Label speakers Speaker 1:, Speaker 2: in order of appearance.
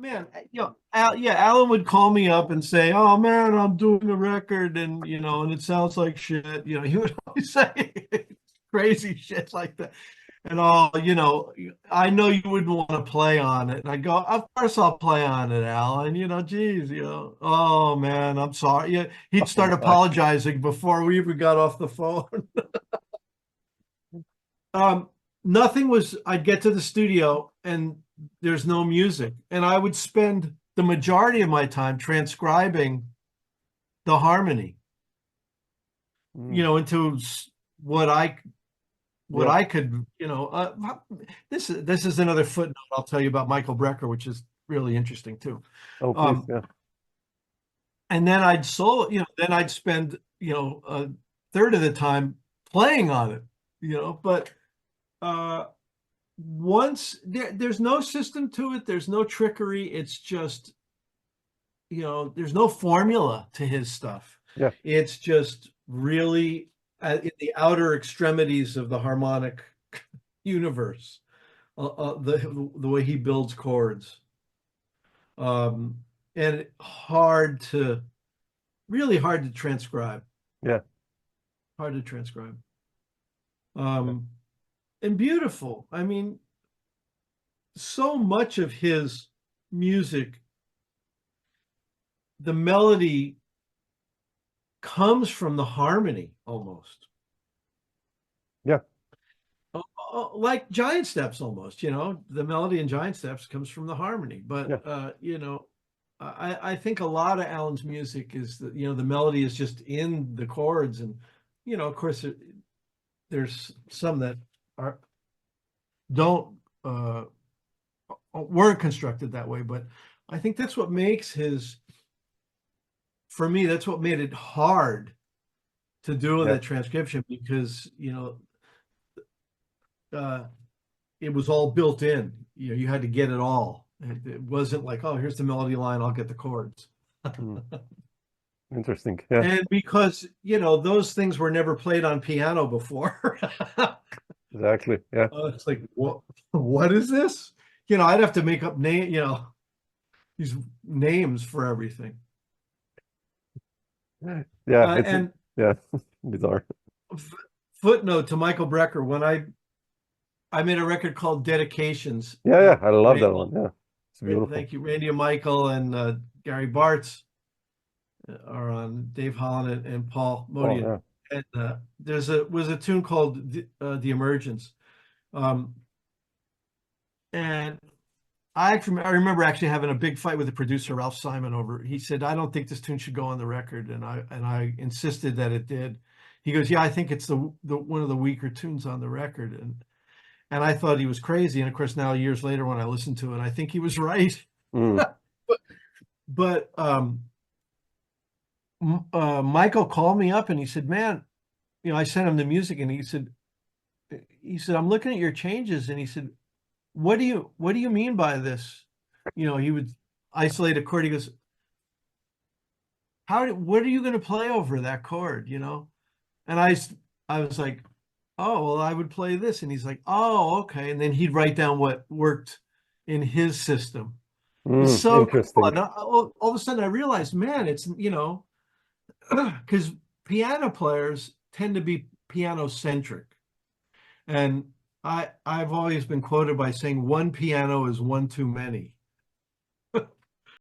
Speaker 1: man, Alan would call me up and say, "Oh man, I'm doing a record, and and it sounds like shit." He would always say crazy shit like that. And I know you wouldn't want to play on it. And I go, "Of course I'll play on it, Alan. Geez, oh man, I'm sorry." Yeah, he'd start apologizing before we even got off the phone. Um, Nothing was, I'd get to the studio and there's no music. And I would spend the majority of my time transcribing the harmony, into what I
Speaker 2: Yeah.
Speaker 1: could, this is another footnote I'll tell you about Michael Brecker, which is really interesting too.
Speaker 2: Oh, please.
Speaker 1: Um,
Speaker 2: Yeah.
Speaker 1: and then then I'd spend, a third of the time playing on it, but uh once there's no system to it, there's no trickery. It's just, there's no formula to his stuff.
Speaker 2: Yeah.
Speaker 1: It's just really in the outer extremities of the harmonic universe, the way he builds chords, um, and really hard to transcribe.
Speaker 2: Yeah.
Speaker 1: Hard to transcribe.
Speaker 2: Yeah.
Speaker 1: And beautiful. I mean, so much of his music, the melody comes from the harmony almost.
Speaker 2: Yeah.
Speaker 1: Like Giant Steps almost, the melody in Giant Steps comes from the harmony. But,
Speaker 2: Yeah.
Speaker 1: I think a lot of Alan's music is that, the melody is just in the chords. And, of course, there's some that don't, weren't constructed that way. But I think that's what makes for me, that's what made it hard to do
Speaker 2: Yeah.
Speaker 1: the transcription, because, it was all built in. You had to get it all. It wasn't like, oh, here's the melody line, I'll get the chords.
Speaker 2: Interesting. Yeah.
Speaker 1: And because, those things were never played on piano before.
Speaker 2: Exactly. Yeah.
Speaker 1: It's like, what is this? I'd have to make up these names for everything.
Speaker 2: Yeah.
Speaker 1: And
Speaker 2: Yeah. Bizarre.
Speaker 1: footnote to Michael Brecker, when I made a record called Dedications.
Speaker 2: Yeah. I love that one. Yeah. It's beautiful.
Speaker 1: Thank you. Randy and Michael and Gary Bartz are on, Dave Holland and Paul Modian.
Speaker 2: Oh,
Speaker 1: And was a tune called The Emergence. And I remember actually having a big fight with the producer, Ralph Simon, over. He said, "I don't think this tune should go on the record," and I insisted that it did. He goes, "Yeah, I think it's the one of the weaker tunes on the record," and I thought he was crazy. And of course, now years later, when I listen to it, I think he was right. But Michael called me up and he said, "Man, I sent him the music," and he said, "I'm looking at your changes," and he said, what do you mean by this?" He would isolate a chord. He goes, what are you going to play over that chord? And I was like, "Oh, well, I would play this." And he's like, "Oh, okay." And then he'd write down what worked in his system. It's so cool.
Speaker 2: Interesting.
Speaker 1: And all of a sudden I realized, man, it's, because piano players tend to be piano centric. And I've always been quoted by saying one piano is one too many.